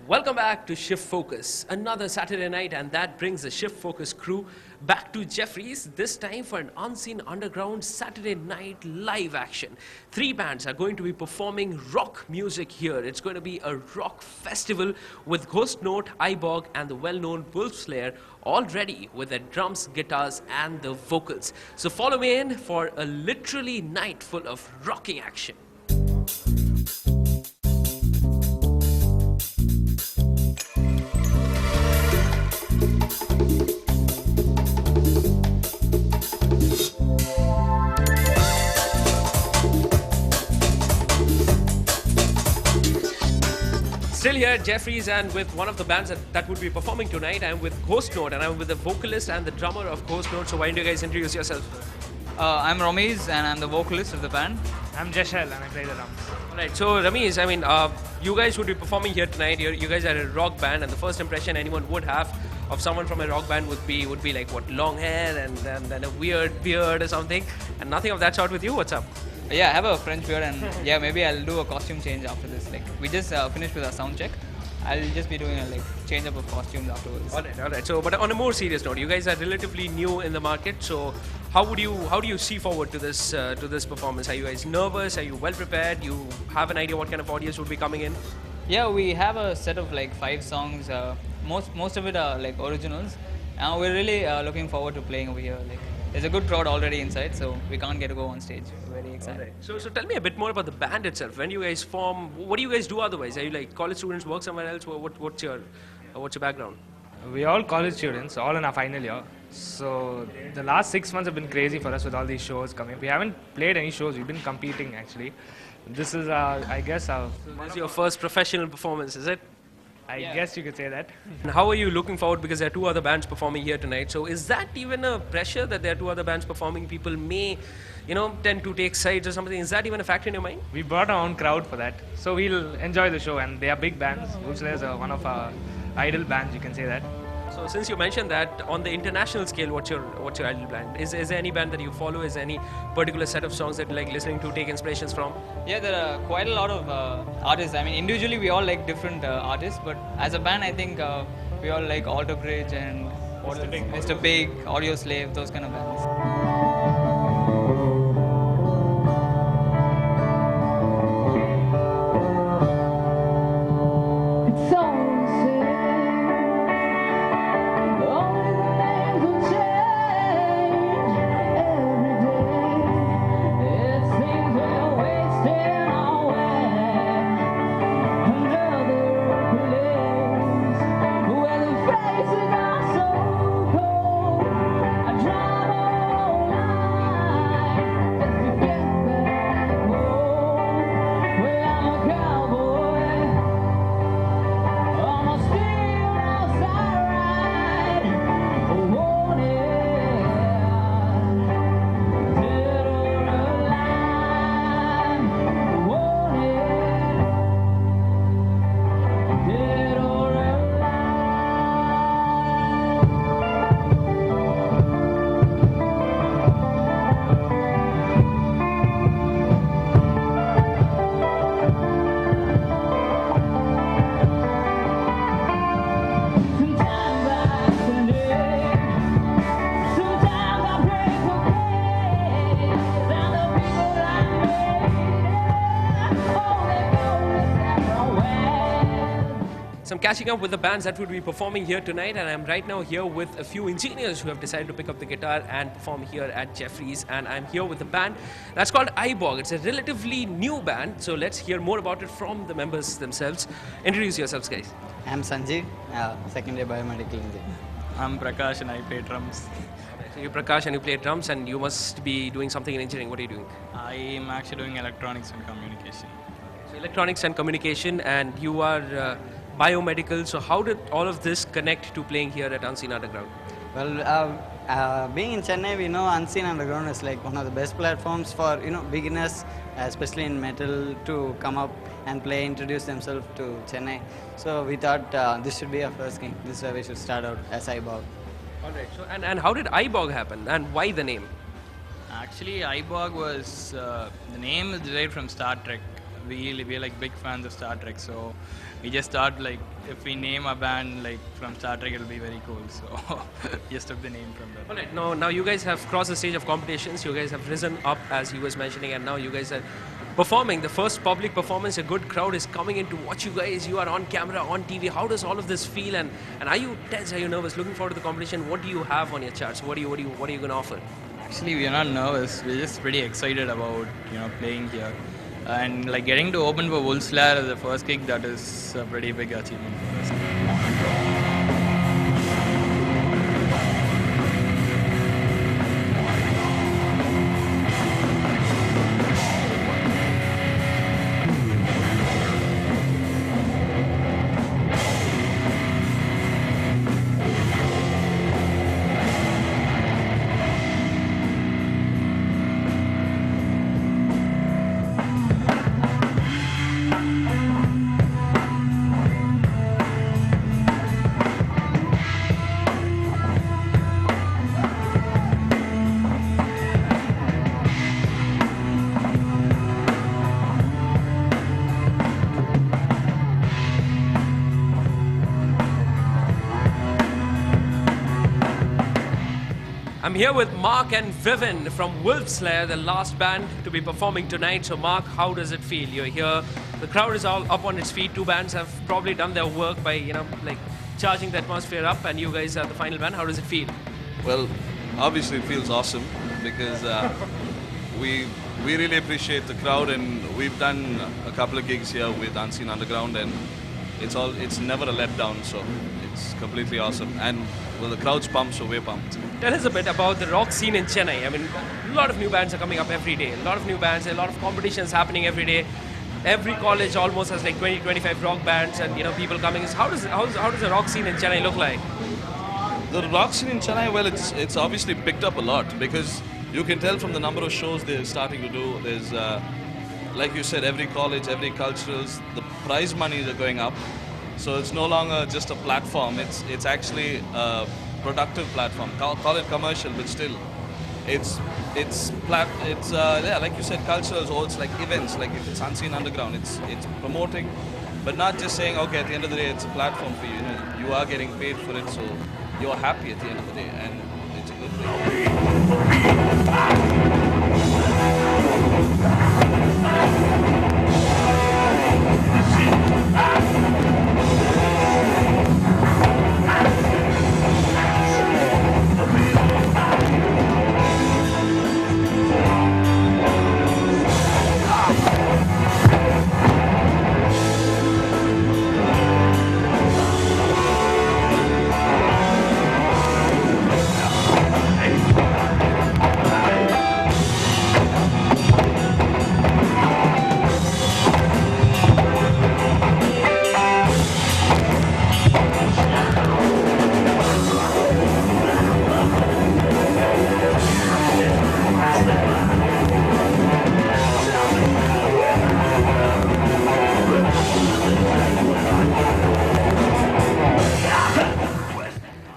Welcome back to Shift Focus, another Saturday night, and that brings the Shift Focus crew back to Jeffries, this time for an Unseen Underground Saturday night live action. 3 bands are going to be performing rock music here. It's going to be a rock festival with Ghost Note, Ibog, and the well-known Lair all ready with their drums, guitars, and the vocals. So follow me in for a literally night full of rocking action. Still here at Jeffries and with one of the bands that would be performing tonight. I'm with Ghost Note and I'm with the vocalist and the drummer of Ghost Note. So why don't you guys introduce yourselves? I'm Ramesh and I'm the vocalist of the band. I'm Jeshel and I play the drums. Alright, so Ramesh, you guys would be performing here tonight. You guys are a rock band, and the first impression anyone would have of someone from a rock band would be like what, long hair and then a weird beard or something, and nothing of that sort with you. What's up? Yeah, I have a French beard and yeah, maybe I'll do a costume change after this. Like we just finished with our sound check. I'll just be doing a change up of costumes afterwards. Alright. So, but on a more serious note, you guys are relatively new in the market. So, how do you see forward to this performance? Are you guys nervous? Are you well prepared? You have an idea what kind of audience would be coming in? Yeah, we have a set of 5 songs. Most of it are originals, and we're really looking forward to playing over here. There's a good crowd already inside, so we can't get to go on stage. We're very excited. Right. So tell me a bit more about the band itself. When you guys form, what do you guys do otherwise? Are you college students, work somewhere else? What's your background? We're all college students, all in our final year. So the last 6 months have been crazy for us with all these shows coming. We haven't played any shows, we've been competing actually. This is, I guess, This is your first professional performance, is it? I guess you could say that. And how are you looking forward, because there are 2 other bands performing here tonight? So is that even a pressure that there are 2 other bands performing? People may, tend to take sides or something. Is that even a factor in your mind? We brought our own crowd for that. So we'll enjoy the show, and they are big bands. Lair is one of our idol bands, you can say that. So since you mentioned that, on the international scale, what's your idol band? Is there any band that you follow? Is there any particular set of songs that you like listening to, take inspirations from? Yeah, there are quite a lot of artists. I mean, individually we all like different artists, but as a band, I think we all like Alter Bridge and Mr. Big, Audio Slave, those kind of bands. So I'm catching up with the bands that would be performing here tonight, and I'm right now here with a few engineers who have decided to pick up the guitar and perform here at Jeffries. And I'm here with the band that's called Ibog. It's a relatively new band, so let's hear more about it from the members themselves. Introduce yourselves, guys. I'm Sanjeev, second year biomedical engineer. I'm Prakash and I play drums. So you're Prakash and you play drums, and you must be doing something in engineering. What are you doing? I'm actually doing electronics and communication. So electronics and communication, and you are biomedical. So how did all of this connect to playing here at Unseen Underground? Well, being in Chennai, we know Unseen Underground is like one of the best platforms for beginners, especially in metal, to come up and play, introduce themselves to Chennai. So we thought this should be our first game. This is where we should start out as Ibog. All right. So and how did Ibog happen, and why the name? Actually, Ibog was the name is derived from Star Trek. we're like big fans of Star Trek, so we just thought like if we name a band like from Star Trek, it'll be very cool. So just took the name from that. All right, now you guys have crossed the stage of competitions. You guys have risen up, as he was mentioning, and now you guys are performing. The first public performance, a good crowd is coming in to watch you guys. You are on camera, on TV. How does all of this feel? And are you tense? Are you nervous? Looking forward to the competition. What do you have on your charts? What are you going to offer? Actually, we are not nervous. We're just pretty excited about playing here, and like getting to open for Lair as the first gig. That is a pretty big achievement for us. I'm here with Mark and Vivian from Lair, the last band to be performing tonight. So Mark, how does it feel? You're here, the crowd is all up on its feet. Two bands have probably done their work by, like charging the atmosphere up, and you guys are the final band. How does it feel? Well, obviously it feels awesome because we really appreciate the crowd, and we've done a couple of gigs here with Unseen Underground, and it's never a letdown, so it's completely awesome. And well, the crowd's pumped, so we're pumped. Tell us a bit about the rock scene in Chennai. I mean, a lot of new bands are coming up every day. A lot of new bands, a lot of competitions happening every day. Every college almost has like 20, 25 rock bands, and people coming. How does the rock scene in Chennai look like? The rock scene in Chennai, well, it's obviously picked up a lot because you can tell from the number of shows they're starting to do. There's, like you said, every college, every culturals, the prize monies are going up. So it's no longer just a platform. It's actually a productive platform. Call it commercial, but still, it's like you said, culturals. Or it's like events. Like if it's Unseen Underground, it's promoting, but not just saying, okay, at the end of the day, it's a platform for you. You are getting paid for it, so you're happy at the end of the day, and it's a good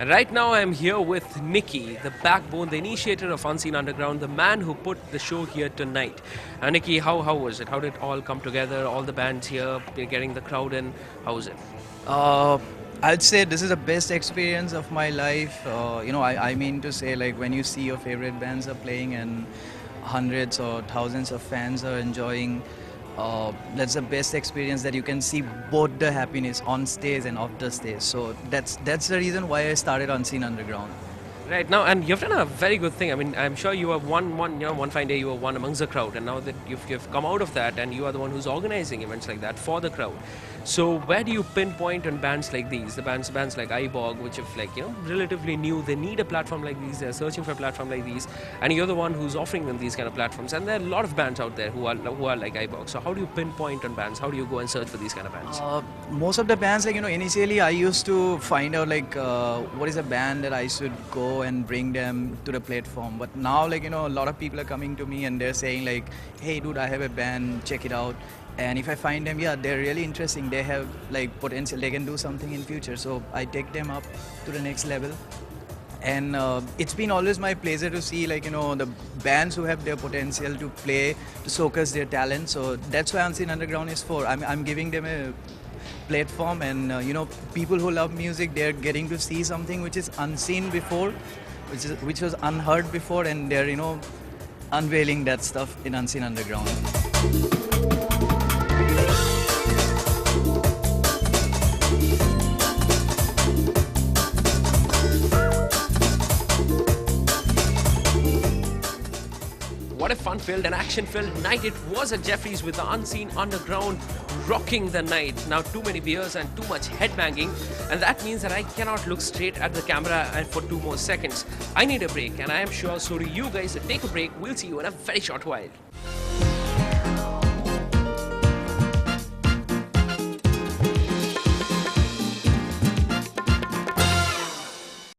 And right now I'm here with Nikki, the backbone, the initiator of Unseen Underground, the man who put the show here tonight. Nikki, how was it? How did it all come together? All the bands here, getting the crowd in. How was it? I'd say this is the best experience of my life. I mean to say, like, when you see your favorite bands are playing and hundreds or thousands of fans are enjoying, that's the best experience that you can see both the happiness on stage and off the stage. So that's the reason why I started Unseen Underground. Right now, and you've done a very good thing. I mean, I'm sure you have one fine day you were one amongst the crowd, and now that you've come out of that, and you are the one who's organizing events like that for the crowd. So where do you pinpoint on bands like these? The bands like iBog, which are relatively new. They need a platform like these. They're searching for a platform like these, and you're the one who's offering them these kind of platforms. And there are a lot of bands out there who are like iBog. So how do you pinpoint on bands? How do you go and search for these kind of bands? Most of the bands, initially I used to find out what is a band that I should go and bring them to the platform. But now, a lot of people are coming to me and they're saying hey dude, I have a band, check it out. And if I find them, they're really interesting. They have potential. They can do something in future. So I take them up to the next level. And it's been always my pleasure to see, like, the bands who have their potential to play, to showcase their talent. So that's why Unseen Underground is for. I'm giving them a platform, and people who love music, they're getting to see something which is unseen before, which was unheard before, and they're unveiling that stuff in Unseen Underground. What a fun-filled and action-filled night it was at Jeffries with the Unseen Underground rocking the night. Now too many beers and too much headbanging, and that means that I cannot look straight at the camera and for 2 more seconds. I need a break, and I am sure so do you guys. Take a break. We'll see you in a very short while.